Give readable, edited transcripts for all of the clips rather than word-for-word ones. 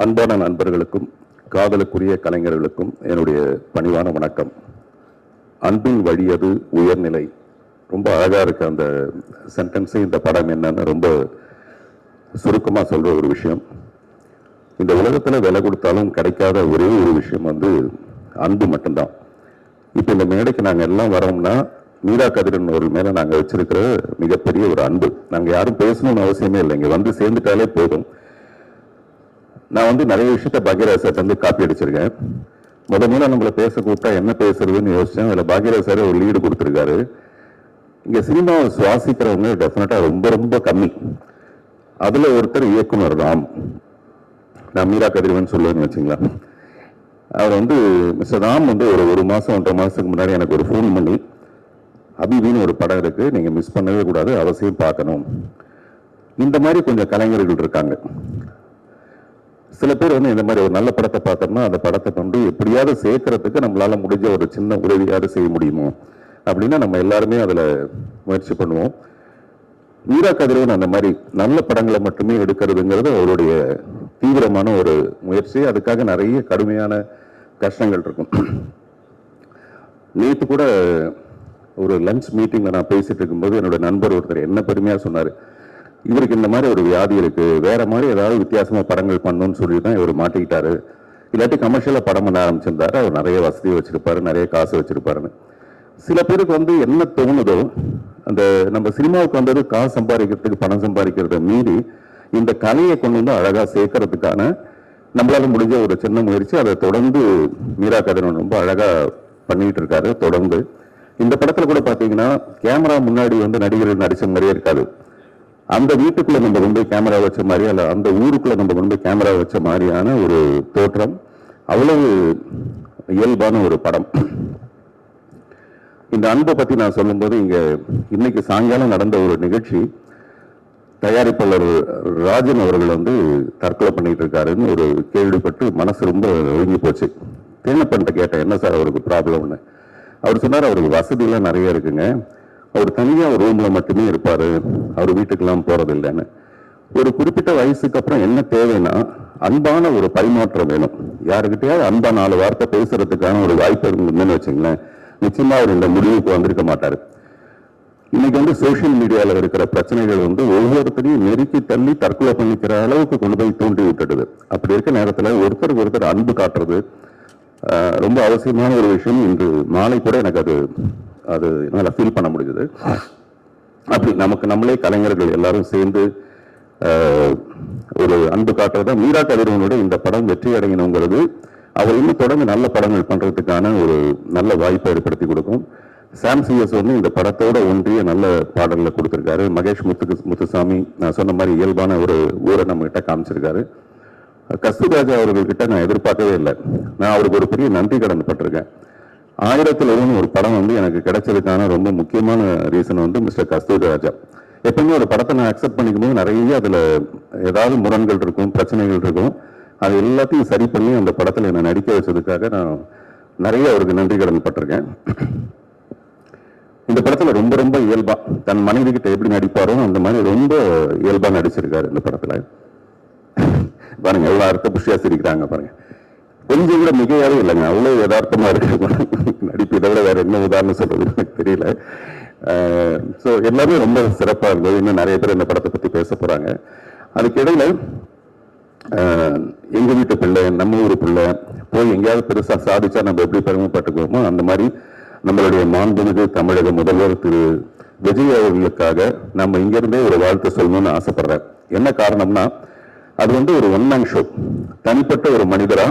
அன்பான நண்பர்களுக்கும் காதலுக்குரிய கலைஞர்களுக்கும் என்னுடைய பணிவான வணக்கம். அன்பின் வழியது உயர்நிலை. ரொம்ப அழகா இருக்கு அந்த சென்டென்ஸே. இந்த படம் என்னன்னு ரொம்ப சுருக்கமாக சொல்ற ஒரு விஷயம். இந்த உலகத்தில் விலை கொடுத்தாலும் கிடைக்காத ஒரே ஒரு விஷயம் அன்பு மட்டும்தான். இப்போ இந்த மேடைக்கு நாங்கள் எல்லாம் வரோம்னா மீரா கதிரன் அவர்கள் மேலே நாங்கள் வச்சிருக்கிற மிகப்பெரிய ஒரு அன்பு. நாங்கள் யாரும் பேசணும்னு அவசியமே இல்லை, இங்கே வந்து சேர்ந்துட்டாலே போதும். நான் நிறைய விஷயத்த பாக்யராஜ் காப்பி அடிச்சிருக்கேன். முதல்ல நம்மளை பேச கூப்பிட்டா என்ன பேசுறதுன்னு யோசிச்சேன். அதில் பாக்யராஜ் சார் ஒரு லீடு கொடுத்துருக்காரு. இங்கே சினிமாவை சுவாசிக்கிறவங்க டெஃபினட்டா ரொம்ப ரொம்ப கம்மி. அதில் ஒருத்தர் இயக்குனர் ராம். நான் மீரா கதிரவன் சொல்லுவேன்னு வச்சுங்களா. அவர் மிஸ்டர் ராம் ஒரு மாதம் 1.5 மாதத்துக்கு முன்னாடி எனக்கு ஒரு ஃபோன் பண்ணி, அபிவின்னு ஒரு படம் இருக்கு, நீங்கள் மிஸ் பண்ணவே கூடாது, அவசியம் பார்க்கணும். இந்த மாதிரி கொஞ்சம் கலைஞர்கள் இருக்காங்க. சில பேர் இந்த மாதிரி ஒரு நல்ல படத்தை பார்த்தோம்னா அந்த படத்தை எப்படியாவது சேர்க்கறதுக்கு நம்மளால முடிஞ்ச ஒரு சின்ன உதவியாவது செய்ய முடியுமோ அப்படின்னா நம்ம எல்லாருமே அதில் முயற்சி பண்ணுவோம். மீரா கதிரவன் அந்த மாதிரி நல்ல படங்களை மட்டுமே எடுக்கிறதுங்கிறது அவருடைய தீவிரமான ஒரு முயற்சி. அதுக்காக நிறைய கடுமையான கஷ்டங்கள் இருக்கும். நேற்று கூட ஒரு லஞ்ச் மீட்டிங்ல நான் பேசிட்டு இருக்கும்போது என்னோட நண்பர் ஒருத்தர் என்ன பெருமையா சொன்னார், இவருக்கு இந்த மாதிரி ஒரு வியாதி இருக்கு, வேற மாதிரி ஏதாவது வித்தியாசமா படங்கள் பண்ணணும்னு சொல்லி தான் இவர் மாட்டிக்கிட்டாரு. இல்லாட்டி கமர்ஷியலா படம் பண்ண ஆரம்பிச்சிருந்தாரு. அவர் நிறைய வசதி வச்சிருப்பாரு, நிறைய காசு வச்சிருப்பாருன்னு. சில பேருக்கு என்ன தோணுதோ, அந்த நம்ம சினிமாவுக்கு காசு சம்பாதிக்கிறதுக்கு பணம் சம்பாதிக்கிறத மீறி இந்த கலையை கொண்டு அழகா சேர்க்கறதுக்கான நம்மளால முடிஞ்ச ஒரு சின்ன முயற்சி. அதை தொடர்ந்து மீரா கதிரவன் ரொம்ப அழகா பண்ணிட்டு இருக்காரு. தொடர்ந்து இந்த படத்துல கூட பாத்தீங்கன்னா கேமரா முன்னாடி நடிகர்கள் நடிச்ச மாதிரியே இருக்காது. அந்த வீட்டுக்குள்ள நம்ம கொண்டு கேமரா வச்ச மாதிரி, அல்ல அந்த ஊருக்குள்ள நம்ம கொண்டு கேமரா வச்ச மாதிரியான ஒரு தோற்றம். அவ்வளவு இயல்பான ஒரு படம். இந்த அன்பை பத்தி நான் சொல்லும்போது, இன்னைக்கு சாயங்காலம் நடந்த ஒரு நிகழ்ச்சி, தயாரிப்பாளர் ராஜன் அவர்கள் தற்கொலை பண்ணிட்டு இருக்காருன்னு ஒரு கேள்விப்பட்டு மனசு ரொம்ப ஒழுங்கி போச்சு. தேனப்பன்ட்ட கேட்டேன், என்ன சார் அவருக்கு ப்ராப்ளம்னு. அவர் சொன்னார், அவருக்கு வசதியெல்லாம் நிறைய இருக்குங்க, அவர் தனியா ஒரு ரூம்ல மட்டுமே இருப்பாரு, அவர் வீட்டுக்கெல்லாம் போறது இல்லைன்னு. ஒரு குறிப்பிட்ட வயசுக்கு அப்புறம் என்ன தேவைன்னா அன்பான ஒரு பரிமாற்றம் வேணும். யாருக்கிட்டையாவது அன்பா 4 வார்த்தை பேசுறதுக்கான ஒரு வாய்ப்பு இருந்ததுன்னு வச்சுங்களேன், நிச்சயமா அவர் இந்த முடிவுக்கு வந்திருக்க மாட்டாரு. இன்னைக்கு சோசியல் மீடியால இருக்கிற பிரச்சனைகள் ஒவ்வொருத்தரையும் நெருக்கி தள்ளி தற்கொலை பண்ணிக்கிற அளவுக்கு கொண்டு போய் தூண்டி விட்டுடுது. அப்படி இருக்க நேரத்தில் ஒருத்தருக்கு ஒருத்தர் அன்பு காட்டுறது ரொம்ப அவசியமான ஒரு விஷயம். இன்று மாலை கூட எனக்கு அது என்னால் ஃபீல் பண்ண முடிஞ்சது. அப்படி நமக்கு நம்மளே கலைஞர்கள் எல்லாரும் சேர்ந்து ஒரு அன்பு காட்டுறதா மீரா கதிரவனோட இந்த படம் வெற்றி அடையணுங்கிறது அவர் இன்னும் தொடர்ந்து நல்ல படங்கள் பண்றதுக்கான ஒரு நல்ல வாய்ப்பை ஏற்படுத்தி கொடுக்கும். சாம் சிஎஸ் இந்த படத்தோட ஒன்றிய நல்ல பாடல்களை கொடுத்திருக்காரு. மகேஷ் முத்துசாமி நான் சொன்ன மாதிரி இயல்பான ஒரு ஊரை நம்ம கிட்ட காமிச்சிருக்காரு. கஸ்தூராஜா அவர்கள்கிட்ட நான் எதிர்பார்க்கவே இல்லை. நான் அவருக்கு ஒரு பெரிய நன்றி கடன் பட்டிருக்கேன். 1000 ஒரு படம் எனக்கு கிடைச்சதுக்கான ரொம்ப முக்கியமான ரீசன் மிஸ்டர் கஸ்தூராஜா. எப்பவுமே ஒரு படத்தை நான் அக்செப்ட் பண்ணிக்கும் போது நிறைய அதுல ஏதாவது முரண்கள் இருக்கும், பிரச்சனைகள் இருக்கும். அது எல்லாத்தையும் சரி பண்ணி அந்த படத்துல என்னை நடிக்க வச்சதுக்காக நான் நிறைய அவருக்கு நன்றி கடன் பட்டிருக்கேன். இந்த படத்துல ரொம்ப ரொம்ப இயல்பா தன் மனைவி கிட்ட எப்படி நடிப்பாரோ அந்த மாதிரி ரொம்ப இயல்பா நடிச்சிருக்காரு இந்த படத்துல. பாருங்க எவ்வளவு அர்த்த புஷ்டியா சிரிக்கிறாங்க பாருங்க. கொஞ்சம் கூட மிகையாவே இல்லைங்க, அவ்வளவு யதார்த்தமா இருக்கு நடிப்பு. இதை விட வேற என்ன உதாரணம் சொல்றது எனக்கு தெரியல. ஸோ எல்லாமே ரொம்ப சிறப்பா இருந்தது. இன்னும் நிறைய பேர் இந்த படத்தை பத்தி பேச போறாங்க. அதுக்கு இடையில எங்க வீட்டு பிள்ளை, நம்ம ஊரு பிள்ளை போய் எங்கேயாவது பெருசா சாதிச்சா நம்ம எப்படி பெருமைப்பட்டுக்குவோமோ அந்த மாதிரி நம்மளுடைய மாண்புமிகு தமிழக முதல்வர் திரு விஜய் அவர்களுக்காக நம்ம இங்கிருந்தே ஒரு வாழ்த்து சொல்லணும்னு ஆசைப்படுறேன். என்ன காரணம்னா அது ஒரு ஒன் மேன் ஷோ. தனிப்பட்ட ஒரு மனிதரா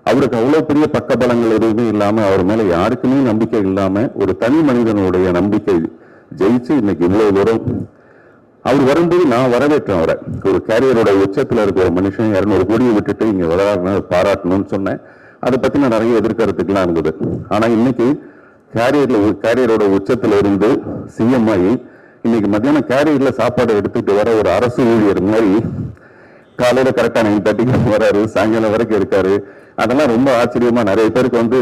அவருக்கு அவ்வளவு பெரிய பக்கபலங்கள் எதுவுமே இல்லாம, அவர் மேல யாருக்குமே நம்பிக்கை இல்லாம ஒரு தனி மனிதனுடைய நம்பிக்கை ஜெயிச்சு இன்னைக்கு இவ்வளவு தூரம் அவர் வரும்போது நான் வரவேற்றேன். அவரை ஒரு கேரியரோட உச்சத்துல இருக்க ஒரு மனுஷன் 200 கோடியை விட்டுட்டு இங்க வளர பாராட்டணும்னு சொன்னேன். அதை பத்தி நான் நிறைய எதிர்கருத்துக்கெல்லாம் இருந்தது. ஆனா இன்னைக்கு கேரியரோட உச்சத்துல இருந்து சிஎம் ஆகி இன்னைக்கு மத்தியானம் கேரியர்ல சாப்பாடு எடுத்துட்டு வர ஒரு அரசு ஊழியர் மாதிரி காலையில கரெக்டா 9:30 வராரு, சாயங்காலம் வரைக்கும் இருக்காரு. அதெல்லாம் ரொம்ப ஆச்சரியமா நிறைய பேருக்கு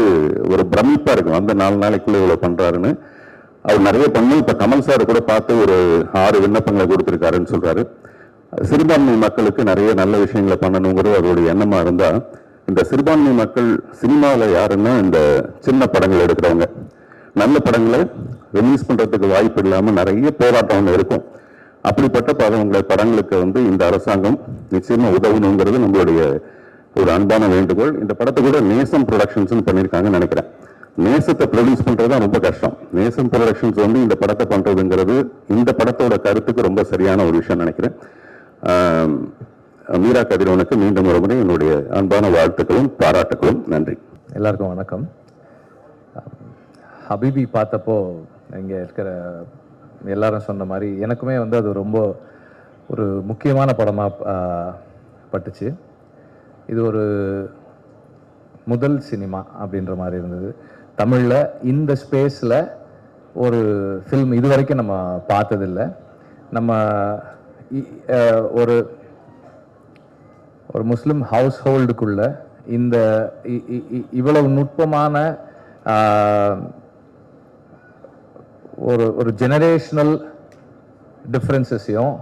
ஒரு பிரமிப்பா இருக்கும். அந்த 4 நாளைக்குள்ள இவ்வளவு பண்றாருன்னு. அவர் நிறைய பண்ணி இப்ப கமல் சார் கூட பார்த்து ஒரு 6 விண்ணப்பங்களை கொடுத்திருக்காருன்னு சொல்றாரு. சிறுபான்மை மக்களுக்கு நிறைய நல்ல விஷயங்களை பண்ணணுங்கிறது அவருடைய எண்ணமா இருந்தா, இந்த சிறுபான்மை மக்கள் சினிமாவில் யாருன்னா இந்த சின்ன படங்கள் எடுக்கிறவங்க, நல்ல படங்களை ரிலீஸ் பண்றதுக்கு வாய்ப்பு இல்லாம நிறைய போராட்டம் இருக்கும். அப்படிப்பட்ட படங்களுக்கு இந்த அரசாங்கம் நிச்சயமா உதவணுங்கிறது நம்மளுடைய ஒரு அன்பான வேண்டுகோள். இந்த படத்தை கூட நேசம் ப்ரொடக்ஷன்ஸ் பண்ணியிருக்காங்கன்னு நினைக்கிறேன். நேசத்தை ப்ரொடியூஸ் பண்றது ரொம்ப கஷ்டம். நேசம் ப்ரொடக்ஷன்ஸ் இந்த படத்தை பண்றதுங்கிறது இந்த படத்தோட கருத்துக்கு ரொம்ப சரியான ஒரு விஷயம் நினைக்கிறேன். மீரா கதிரவனுக்கு மீண்டும் ஒரு முறை என்னுடைய அன்பான வாழ்த்துக்களும் பாராட்டுகளும். நன்றி. எல்லாருக்கும் வணக்கம். ஹபீபி பார்த்தப்போ இங்கே இருக்கிற எல்லாரும் சொன்ன மாதிரி எனக்குமே அது ரொம்ப ஒரு முக்கியமான படமாக பட்டுச்சு. இது ஒரு முதல் சினிமா அப்படின்ற மாதிரி இருந்தது. தமிழில் இந்த ஸ்பேஸில் ஒரு ஃபில்ம் இது வரைக்கும் நம்ம பார்த்ததில்லை. நம்ம ஒரு ஒரு முஸ்லிம் ஹவுஸ் ஹோல்டுக்குள்ள இந்த இவ்வளவு நுட்பமான ஒரு ஒரு ஜெனரேஷனல் டிஃப்ரென்சஸையும்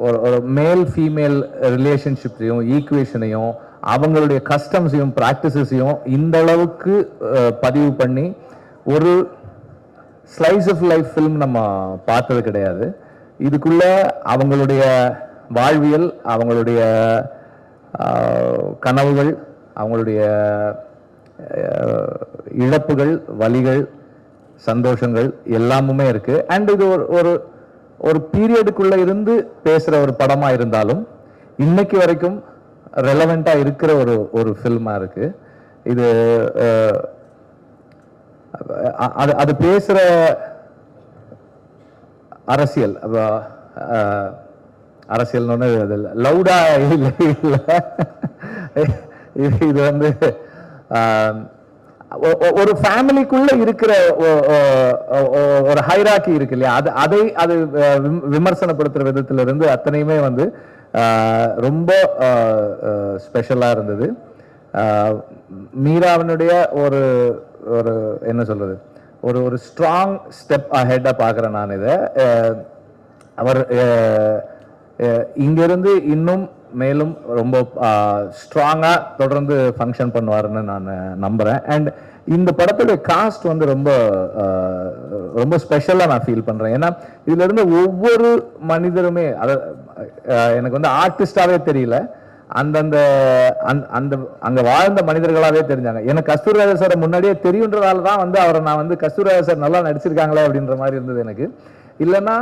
ஒரு மேல் ஃபீமேல் ரிலேஷன்ஷிப்ஸையும் ஈக்குவேஷனையும் அவங்களுடைய கஸ்டம்ஸையும் ப்ராக்டிசஸையும் இந்த அளவுக்கு பதிவு பண்ணி ஒரு ஸ்லைஸ் ஆஃப் லைஃப் ஃபில்ம் நம்ம பார்த்தது கிடையாது. இதுக்குள்ள அவங்களுடைய வாழ்வியல், அவங்களுடைய கனவுகள், அவங்களுடைய இழப்புகள், வலிகள், சந்தோஷங்கள் எல்லாமுமே இருக்கு. அண்ட் இது ஒரு ஒரு பீரியடுக்குள்ள இருந்து பேசுற ஒரு படமா இருந்தாலும் இன்னைக்கு வரைக்கும் ரெலவெண்டா இருக்கிற ஒரு ஃபில்மா இருக்கு இது. அது பேசுற அரசியல் அரசியல்னு லவுடா இல்லை, இது ஒரு ஃபேமிலிக்குள்ள இருக்கிற ஒரு ஹைராக்கி இருக்கு இல்லையா, அதை விமர்சனப்படுத்துற விதத்துல இருந்து அத்தனையுமே ரொம்ப ஸ்பெஷலா இருந்தது. மீராவினுடைய ஒரு ஒரு என்ன சொல்றது, ஒரு ஸ்ட்ராங் ஸ்டெப் அஹெட்டா பார்க்குறேன் நான் இதை. அவர் இங்கிருந்து இன்னும் மேலும் ரொம்ப ஸ்ட்ராங்கா தொடர்ந்து ஃபங்க்ஷன் பண்ணுவாருன்னு நான் நம்புறேன். அண்ட் இந்த படத்துடைய காஸ்ட் ரொம்ப ரொம்ப ஸ்பெஷலா நான் ஃபீல் பண்றேன். ஏன்னா இதுல இருந்து ஒவ்வொரு மனிதருமே எனக்கு ஆர்டிஸ்டாவே தெரியல, அந்தந்த அங்க வாழ்ந்த மனிதர்களாவே தெரிஞ்சாங்க. எனக்கு கஸ்தூரிராஜா சார் முன்னாடியே தெரியுன்றதால தான் அவரை நான் கஸ்தூரிராஜா சார் நல்லா நடிச்சிருக்காங்களே அப்படின்ற மாதிரி இருந்தது எனக்கு. இல்லைன்னா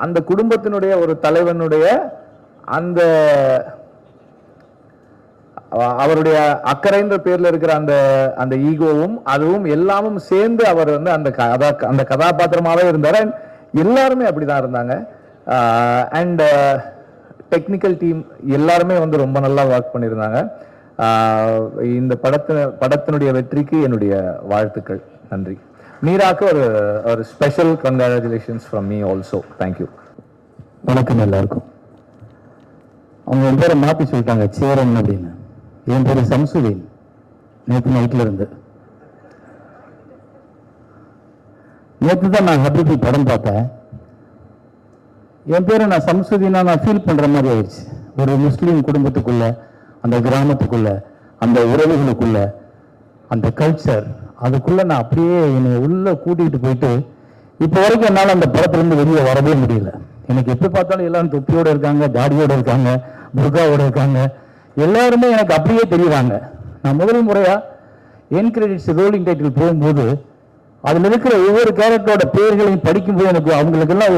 அந்த குடும்பத்தினுடைய ஒரு தலைவனுடைய அந்த அவருடைய அக்கறைன்ற பேர்ல இருக்கிற அந்த ஈகோவும் அதுவும் எல்லாமும் சேர்ந்து அவர் அந்த கதாபாத்திரமாவே இருந்தார். எல்லாருமே அப்படிதான் இருந்தாங்க. அண்ட் டெக்னிக்கல் டீம் எல்லாருமே ரொம்ப நல்லா ஒர்க் பண்ணியிருந்தாங்க. இந்த படத்தினுடைய வெற்றிக்கு என்னுடைய வாழ்த்துக்கள். நன்றி. மீராக்கு ஒரு special congratulations from me also. Thank you. வணக்கம் எல்லாருக்கும். அவங்க என் பேரை மாற்றி சொல்லிட்டாங்க, சேரன் அப்படின்னு. என் பேர் சம்சுதீன். நேற்று நைட்ல இருந்து நேற்று தான் நான் ஹபீபி படம் பார்த்தேன். என் பேரை நான் சம்சுதீனா நான் ஃபீல் பண்ற மாதிரி ஆயிடுச்சு. ஒரு முஸ்லீம் குடும்பத்துக்குள்ள, அந்த கிராமத்துக்குள்ள, அந்த உறவுகளுக்குள்ள, அந்த கல்ச்சர் அதுக்குள்ள நான் அப்படியே என்னை உள்ள கூட்டிகிட்டு போயிட்டு இப்போ வரைக்கும் என்னால் அந்த படத்துலேருந்து வெளியே வரவே முடியல. எனக்கு எப்படி பார்த்தாலும் எல்லாரும் தொப்பியோட இருக்காங்க, தாடியோட இருக்காங்க, புர்காவோட இருக்காங்க. எல்லாருமே எனக்கு அப்படியே தெரியுறாங்க. நான் முதல் முறையா என் கிரெடிட்ஸ் ரோலிங் டைட்டில் போகும்போது அதில் இருக்கிற ஒவ்வொரு கேரக்டரோட பேர்களையும் படிக்கும்போது எனக்கு அவங்களுக்கெல்லாம்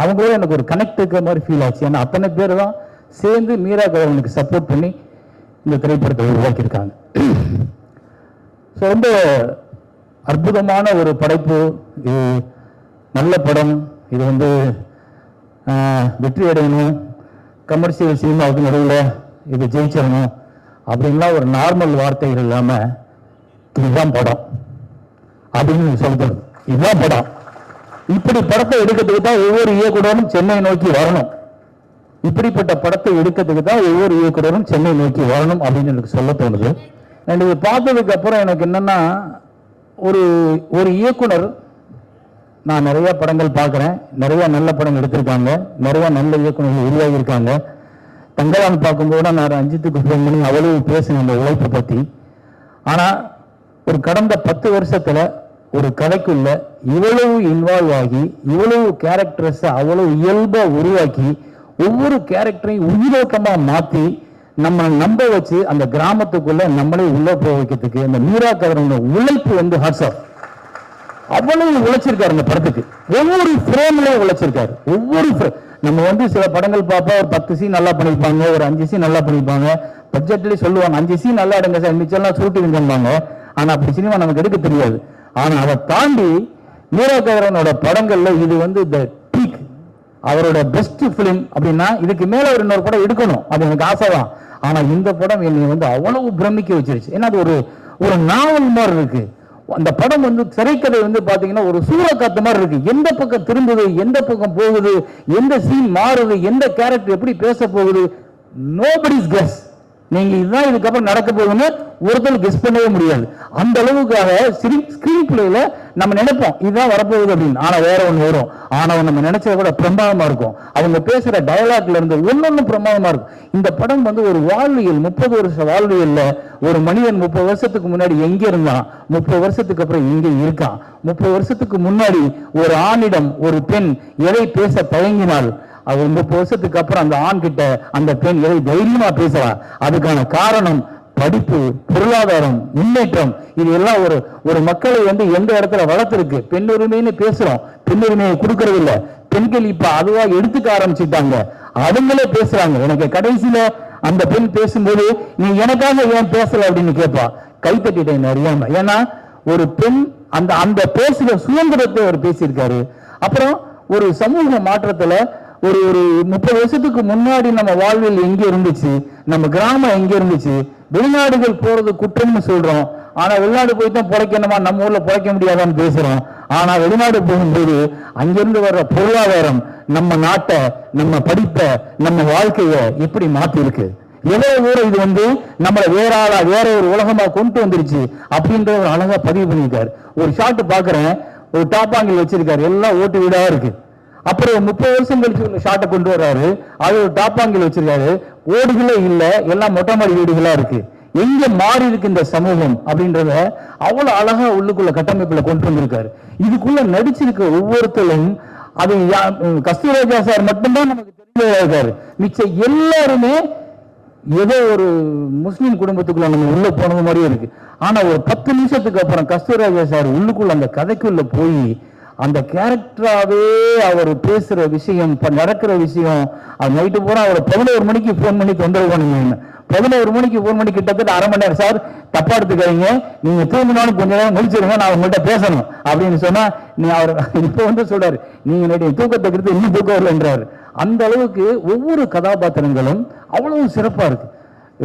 அவங்களோட எனக்கு ஒரு கனெக்ட் இருக்கிற மாதிரி ஃபீல் ஆச்சு. ஏன்னா அத்தனை பேர் தான் சேர்ந்து மீரா கதிரவனுக்கு சப்போர்ட் பண்ணி இந்த திரைப்படத்தை உருவாக்கியிருக்காங்க. ஸோ ரொம்ப அற்புதமான ஒரு படைப்பு இது. நல்ல படம் இது. வெற்றி அடையணும், கமர்ஷியல் சினிமாவுக்கு நடுவில் இது ஜெயிச்சிடணும் அப்படின்லாம் ஒரு நார்மல் வார்த்தைகள் இல்லாமல் இதுதான் படம் அப்படின்னு சொல்றது. இதுதான் படம். இப்படி படத்தை எடுக்கிறதுக்கு தான் ஒவ்வொரு இயக்குனரும் சென்னை நோக்கி வரணும். இப்படிப்பட்ட படத்தை எடுக்கிறதுக்கு தான் ஒவ்வொரு இயக்குனரும் சென்னை நோக்கி வரணும் அப்படின்னு எனக்கு சொல்ல தோணுது. இது பார்த்ததுக்கு அப்புறம் எனக்கு என்னன்னா, ஒரு இயக்குனர் நான் நிறைய படங்கள் பார்க்குறேன், நிறைய நல்ல படங்கள் எடுத்திருக்காங்க, நிறைய நல்ல இயக்குநர்கள் உருவாகி இருக்காங்க. தங்கலான் பார்க்கும்போது நான் ரஞ்சித்துக்கு ஃபோன் பண்ணி அவ்வளவு பேசினேன் அந்த உழைப்பை பற்றி. ஆனால் ஒரு கடந்த 10 வருஷத்துல ஒரு கதைக்குள்ள இவ்வளவு இன்வால்வ் ஆகி இவ்வளவு கேரக்டர்ஸை அவ்வளவு இயல்பா உருவாக்கி ஒவ்வொரு கேரக்டரையும் உயிரோட்டமா மாற்றி நம்ம நம்ப வச்சு அந்த கிராமத்துக்குள்ள நம்மளே உள்ள போக வைக்கிறதுக்கு இந்த மீரா கதிரோட உழைப்பு வந்து ஹாட்ஸ் ஆஃப். அவ்வளவு உழைச்சிருக்காரு இந்த படத்துக்கு, ஒவ்வொரு ஃப்ரேம்லயும் உழைச்சிருக்காரு. நம்ம வந்து சில படங்கள் பார்ப்போம், ஒரு 10 சீன் நல்லா பண்ணிருப்பாங்க, ஒரு 5 சீன் நல்லா பண்ணிருப்பாங்க, பட்ஜெட்லயே சொல்லுவாங்க 5 சீன் நல்லா எடுங்க சார், மிச்சம்லாம் ஷூட்டிங்பாங்க. ஆனா அப்படி சினிமா நமக்கு எடுக்க தெரியாது. ஆனா அதை தாண்டி மீரா கதிரோனோட படங்கள்ல இது வந்து த பீக், அவரோட பெஸ்ட் பிலிம் அப்படின்னா இதுக்கு மேல ஒரு இன்னொரு படம் எடுக்கணும், அது எனக்கு ஆசைதான். ஆனா இந்த படம் என்னை வந்து அவ்வளவு பிரமிக்க வச்சிருச்சு. ஏன்னா அது ஒரு நாவல் மாதிரி இருக்கு. அந்த படம் வந்து திரைக்கதை வந்து பாத்தீங்கன்னா ஒரு சூறக்காத்து மாதிரி இருக்கு. எந்த பக்கம் திரும்புது, எந்த பக்கம் போகுது, எந்த சீன் மாறுது, எந்த கேரக்டர் எப்படி பேச போகுது, நோபடிஸ் கெஸ். நீங்க இதுதான் இதுக்கப்புறம் நடக்க போகுதுன்னு ஒருத்தர் கெஸ் பண்ணவே முடியாது. அந்த அளவுக்காக ஸ்கிரீன் பிளேல நம்ம நினைப்போம் இதுதான் வரப்போகுது அப்படின்னு. ஆனா வேற ஒண்ணு வரும். ஆனா நம்ம நினைச்சத கூட பிரமாதமா இருக்கும். அவங்க பேசுற டயலாக்ல இருந்து ஒன்னொன்னு பிரமாதமா இருக்கும். இந்த படம் வந்து ஒரு வாழ்வியல், 30 வருஷ வாழ்வியல்ல ஒரு மனிதன் 30 வருஷத்துக்கு முன்னாடி எங்க இருந்தான், 30 வருஷத்துக்கு அப்புறம் எங்க இருக்கான், 30 வருஷத்துக்கு முன்னாடி ஒரு ஆணிடம் ஒரு பெண் எதை பேச தயங்கினால் அவர் 30 வருஷத்துக்கு அப்புறம் அந்த ஆண் கிட்ட அந்த பெண் எதை தைரியமா பேசலாம். அதுக்கான காரணம் படிப்பு, பொருளாதாரம், முன்னேற்றம். இது எல்லாம் ஒரு மக்களை வந்து எந்த இடத்துல வளர்த்திருக்கு. பெண் உரிமைன்னு பேசுறோம், பெண் உரிமையை கொடுக்கறது இல்ல. பெண்கள் இப்ப அதுவா எடுத்துக்க ஆரம்பிச்சுட்டாங்க, அதுங்களே பேசுறாங்க. எனக்கு கடைசியில அந்த பெண் பேசும்போது நீ எனக்காக ஏன் பேசல அப்படின்னு கேட்பா. கைத்தட்டிட்டேன் அறியாம. ஏன்னா ஒரு பெண் அந்த பேசுற சுதந்திரத்தை அவர் பேசியிருக்காரு. அப்புறம் ஒரு சமூக மாற்றத்துல ஒரு 30 வருஷத்துக்கு முன்னாடி நம்ம வாழ்வில் எங்க இருந்துச்சு, நம்ம கிராமம் எங்க இருந்துச்சு, வெளிநாடுகள் போறது குற்றம்னு சொல்றோம். ஆனா வெளிநாடு போய் தான் பிழைக்கணுமா, நம்ம ஊர்ல பிழைக்க முடியாதான்னு பேசுறோம். ஆனா வெளிநாடு போகும்போது அங்கிருந்து வர்ற பொருளாதாரம் நம்ம நாட்டை, நம்ம படிப்பை, நம்ம வாழ்க்கைய எப்படி மாத்தி இருக்கு. எவ்வளவு தூரம் இது வந்து நம்மளை வேற ஒரு உலகமா கொண்டு வந்துருச்சு அப்படின்ற ஒரு அழகா பதிவு பண்ணியிருக்காரு. ஒரு ஷாட் பாக்குறேன், ஒரு டாப்பாங்கில் வச்சிருக்காரு, எல்லாம் ஓட்டு வீடா இருக்கு. அப்புறம் 30 வருஷம் கழிச்சு ஒரு ஷாட்டை கொண்டு வர்றாரு, அது ஒரு டாப்பாங்கில் வச்சிருக்காரு, ஓடுகளே இல்ல, எல்லாம் மொட்டை மாடி வீடுகளா இருக்கு. எங்க மாறி இருக்கு இந்த சமூகம் அப்படின்றத அவ்வளவு அழகா உள்ளுக்குள்ள கட்டமைப்புல கொண்டு வந்திருக்காரு. இதுக்குள்ள நடிச்சிருக்க ஒவ்வொருத்தரும் அது கஸ்தூராஜா சார் மட்டும்தான் நமக்கு தெரிஞ்சிருக்காரு. மிச்சம் எல்லாருமே ஏதோ ஒரு முஸ்லீம் குடும்பத்துக்குள்ள நம்ம உள்ள போனது மாதிரியே இருக்கு. ஆனா ஒரு 10 நிமிஷத்துக்கு அப்புறம் கஸ்தூராஜா சார் உள்ளுக்குள்ள அந்த கதைக்குள்ள போய் அந்த கேரக்டராவே அவர் பேசுற விஷயம், நடக்கிற விஷயம், அது நைட்டு பூரா அவர் 11 மணிக்கு போன் பண்ணி தொந்தரவு பண்ணுங்க. 11 மணிக்கு போன் பண்ணி கிட்டத்தட்ட அரை மணி நேரம், சார் தப்பா எடுத்துக்காதீங்க, நீங்க தூங்கினாலும் கொஞ்ச நேரம் முடிச்சிருங்க, நான் உங்கள்கிட்ட பேசணும் அப்படின்னு சொன்னா, நீ அவர் இப்ப வந்து சொல்றாரு, நீங்க நேற்று தூக்கத்தை எடுத்து இன்னும் தூக்கம் வரலன்றாரு. அந்த அளவுக்கு ஒவ்வொரு கதாபாத்திரங்களும் அவ்வளவு சிறப்பா இருக்கு.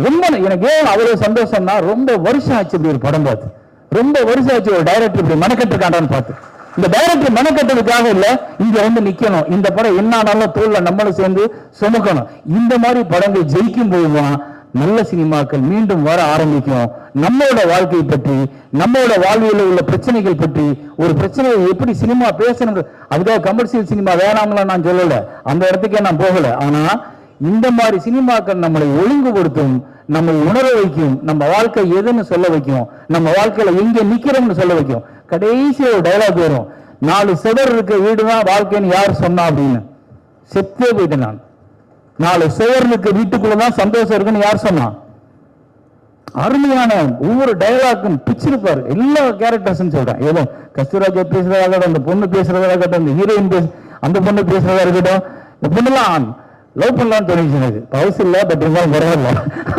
ரொம்ப எனக்கு ஏன் அவ்வளவு சந்தோஷம்னா, ரொம்ப வருஷம் ஆச்சு இப்படி ஒரு படம் பார்த்து, ரொம்ப வருஷம் ஆச்சு ஒரு டைரக்டர் இப்படி மெனக்கட்டு இருக்காண்டான்னு பார்த்து. இந்த டைரக்டர் மெனக்கட்டதுக்காக இல்ல, இங்க வந்து நிக்கணும், இந்த படம் என்ன ஆனாலும் தோல்ல நம்மளும் சேர்ந்து சுமக்கணும். இந்த மாதிரி படங்கள் ஜெயிக்கும் போதுதான் நல்ல சினிமாக்கள் மீண்டும் வர ஆரம்பிக்கும். நம்மளோட வாழ்க்கையை பற்றி, நம்மளோட வாழ்வியல் உள்ள பிரச்சனைகள் பற்றி, ஒரு பிரச்சனையை எப்படி சினிமா பேசணும், அதுக்காக கமர்ஷியல் சினிமா வேணாம்லாம் நான் சொல்லல, அந்த இடத்துக்கே நான் போகல. ஆனா இந்த மாதிரி சினிமாக்கள் நம்மளை ஒழுங்குபடுத்தும், நம்மை உணர வைக்கும், நம்ம வாழ்க்கை எதுன்னு சொல்ல வைக்கும், நம்ம வாழ்க்கையில எங்க நிக்கிறோம்னு சொல்ல வைக்கும். கடைசி ஒரு டயலாக் வரும், 4 சுவர் இருக்க வீடுதான் வாழ்க்கைன்னு யார் சொன்னா அப்படின்னு. செத்தே போயிட்டேன் நான். 4 சுவர் இருக்க வீட்டுக்குள்ளதான் சந்தோஷம் இருக்குன்னு யார் சொன்னா? அருமையான ஒவ்வொரு டயலாக்கும் பிச்சிருப்பாரு. எல்லா கேரக்டர்ஸ் சொல்றேன், ஏதோ கஸ்தூராஜா பேசுறதா இருக்கட்டும், அந்த பொண்ணு பேசுறதா இருக்கட்டும், இந்த ஹீரோயின் அந்த பொண்ணு பேசுறதா இருக்கட்டும், இந்த பொண்ணுலாம் லவ் பண்ணலாம்னு தோணுச்சு எனக்கு. பவுஸ் இல்லை, பட் இருந்தாலும் பரவாயில்ல.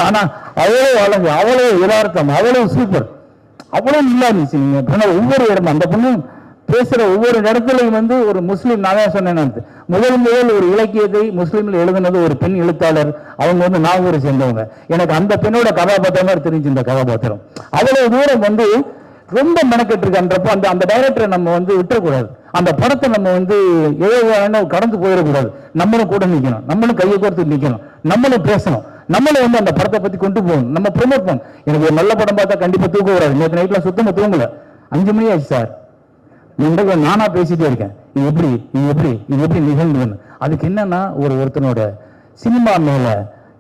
ஆனா அவ்வளவு அழகு, அவ்வளவு யதார்த்தம், அவ்வளவு சூப்பர், அவ்வளவு நல்லா இருந்துச்சு. நீங்க ஒவ்வொரு இடமும் அந்த பொண்ணு பேசுற ஒவ்வொரு இடத்துலையும் வந்து ஒரு முஸ்லீம், நான் தான் சொன்னேன், முதல் ஒரு இலக்கியத்தை முஸ்லீம்ல எழுதுனது ஒரு பெண் எழுத்தாளர். அவங்க வந்து நாகூரை சேர்ந்தவங்க. எனக்கு அந்த பெண்ணோட கதாபாத்திரம் மாதிரி தெரிஞ்சு இந்த கதாபாத்திரம். அவ்வளவு தூரம் வந்து ரொம்ப மெனக்கெட்டு இருக்கின்றப்போ அந்த டைரக்டரை நம்ம வந்து விட்டுறக்கூடாது. அந்த படத்தை நம்ம வந்து ஏதோ கடந்து போயிடக்கூடாது. நம்மளும் கூட நிற்கணும், நம்மளும் கையை கோர்த்து நிற்கணும், நம்மளும் பேசணும், நம்மளும் வந்து அந்த படத்தை பத்தி கொண்டு போகணும், நம்ம ப்ரொமோட் பண்ணணும். எனக்கு ஒரு நல்ல படம் பார்த்தா கண்டிப்பா தூக்க வராது. நேற்று நைட்ல சுத்தமா தூங்கல, 5 மணி ஆச்சு சார். நீங்கள் நானா பேசிட்டே இருக்கேன், இது எப்படி நிகழ்ந்ததுன்னு. அதுக்கு என்னன்னா ஒருத்தனோட சினிமா மேல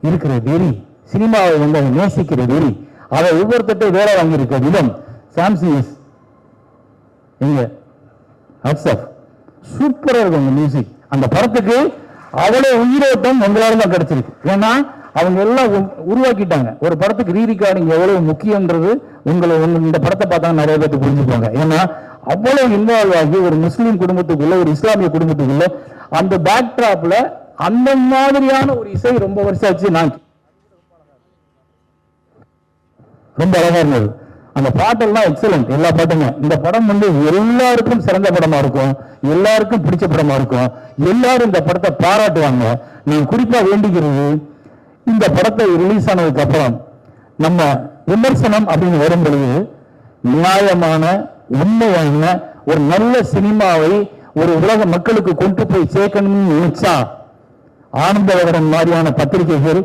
இருக்கிற வெறி, சினிமாவை வந்து அதை நேசிக்கிற வெறி, அதை ஒவ்வொருத்தட்டும் வேலை வாங்கியிருக்க விதம். சாம்சங் எங்க வாட்ஸ்அப் சூப்பரா இருக்கும் அந்த மியூசிக். அந்த படத்துக்கு அவ்வளவு உயிரோட்டம் உங்களால தான் கிடைச்சிருக்கு. ஏன்னா அவங்க எல்லாம் உருவாக்கிட்டாங்க. ஒரு படத்துக்கு ரீ ரெக்கார்டிங் எவ்வளவு முக்கியன்றது இந்த படத்தை பார்த்தா நிறைய பேருக்கு புரிஞ்சுப்பாங்க. ஏன்னா அவ்வளவு இன்வால்வ் ஆகி ஒரு முஸ்லீம் குடும்பத்துக்குள்ள, ஒரு இஸ்லாமிய குடும்பத்துக்குள்ள அந்த பேக்ட்ராப்ல அந்த மாதிரியான ஒரு இசை ரொம்ப வருஷம் ஆச்சு. நான் ரொம்ப அழகா இருந்தது. அந்த பாட்டெல்லாம் எக்ஸலண்ட், எல்லா பாட்டுமே. இந்த படம் வந்து எல்லாருக்கும் சிறந்த படமா இருக்கும், எல்லாருக்கும் பிடிச்ச படமா இருக்கும், எல்லாரும் இந்த படத்தை பாராட்டுவாங்க. நான் குறிப்பா வேண்டிக்கிறது, இந்த படத்தை ரிலீஸ் ஆனதுக்கு அப்புறம் நம்ம விமர்சனம் அப்படின்னு வரும் பொழுது நியாயமான, உண்மையான ஒரு நல்ல சினிமாவை ஒரு உலக மக்களுக்கு கொண்டு போய் சேர்க்கணும்னு நினைச்சா ஆனந்த விகடன் மாதிரியான பத்திரிகைகள்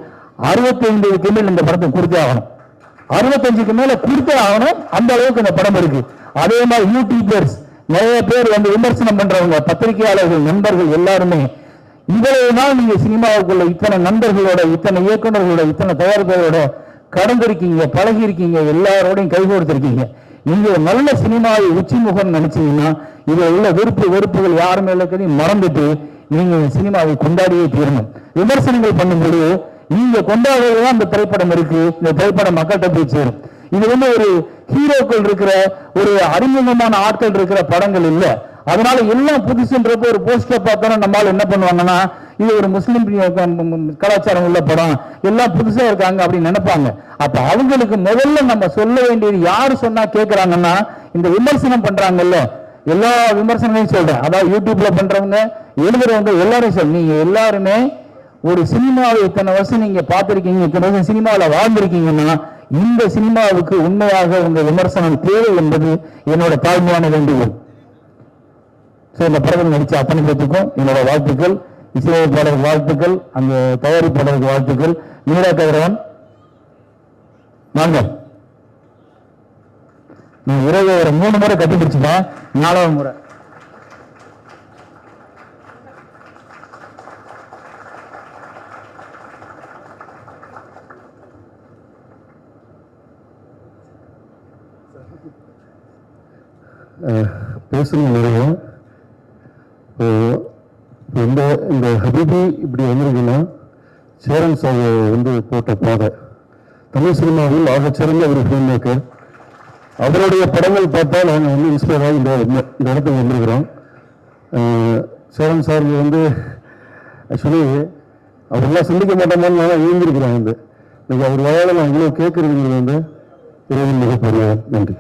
65க்கு மேல் இந்த படத்தை கொடுத்தே ஆகணும். 65க்கு மேல கொடுத்தே ஆகணும். அந்த அளவுக்கு இந்த படம் இருக்கு. அதே மாதிரி யூடியூபர்ஸ் நிறைய பேர் வந்து விமர்சனம் பண்றவங்க, பத்திரிகையாளர்கள், நண்பர்கள் எல்லாருமே இவ்வளவு நாள் நீங்க சினிமாவுக்குள்ள இத்தனை நண்பர்களோட, இத்தனை இயக்குநர்களோட, இத்தனை தயாரிப்பாளரோட கடந்திருக்கீங்க, பழகி இருக்கீங்க, எல்லாரோடையும் கை கொடுத்திருக்கீங்க. நீங்க நல்ல சினிமாவை உச்சிமுகம் நினைச்சீங்கன்னா இதுல உள்ள வெறுப்புகள் யாருமே இருக்கிறதையும் மறந்துட்டு நீங்க சினிமாவை கொண்டாடியே தீரணும். விமர்சனங்கள் பண்ணும்போது நீங்க கொண்டாடுறதுதான் இந்த திரைப்படம் இருக்கு, இந்த திரைப்படம் மக்கள்கிட்ட போய் சேரும். இது வந்து ஒரு ஹீரோக்கள் இருக்கிற, ஒரு அறிமுகமான ஆட்கள் இருக்கிற படங்கள் இல்ல. அதனால எல்லாம் புதுசுன்றப்ப ஒரு போஸ்டர் பார்த்தோன்னா நம்மளால என்ன பண்ணுவாங்கன்னா, இது ஒரு முஸ்லிம் கலாச்சாரம் உள்ள படம், எல்லாம் புதுசா இருக்காங்க அப்படின்னு நினைப்பாங்க. அப்ப அவங்களுக்கு முதல்ல நம்ம சொல்ல வேண்டியது, யாரு சொன்னா கேட்கிறாங்கன்னா இந்த விமர்சனம் பண்றாங்கல்ல, எல்லா விமர்சனங்களையும் சொல்றேன். அதாவது யூடியூப்ல பண்றவங்க, எழுதுறவங்க எல்லாரும் சொல்ல, நீங்க எல்லாருமே ஒரு சினிமாவை இத்தனை வருஷம் நீங்க பார்த்திருக்கீங்க, இத்தனை வருஷம் சினிமாவில் வாழ்ந்திருக்கீங்கன்னா இந்த சினிமாவுக்கு உண்மையாக உங்க விமர்சனம் தேவை என்பது என்னோட தாழ்மையான வேண்டுகோள். இந்த படத்தில் நடிச்ச அத்தனை பேருக்கும் என்னோட வாழ்த்துக்கள், இசையமைப்பாளருக்கு வாழ்த்துக்கள், அந்த தயாரிப்பாளருக்கு வாழ்த்துக்கள். மீரா கதிரவன், நாங்கள் நான் இரவு ஒரு 3 முறை கட்டிப்பிடிச்சுப்பேன், 4வது முறை பேசணும் நிறைய. இந்த ஹபீபி இப்படி வந்திருக்குன்னா சேரன் சார் வந்து போட்ட பாதை. தமிழ் சினிமாவில் ஆகச்சிறந்த ஒரு ஃபிலிம் மேக்கர். அவருடைய படங்கள் பார்த்தா நாங்கள் வந்து இன்ஸ்பயர் ஆகி இந்த இடத்துக்கு வந்திருக்கிறோம். சேரன் சார் வந்து ஆக்சுவலி அவரெல்லாம் சிந்திக்க மாட்டோம்னு நான் எழுந்திருக்கிறேன். வந்து இன்னைக்கு அவர் வாயால் நான் இவ்வளோ கேட்குறதுங்கிறது வந்து இறைவன் மிகப்பெரிய நன்றி.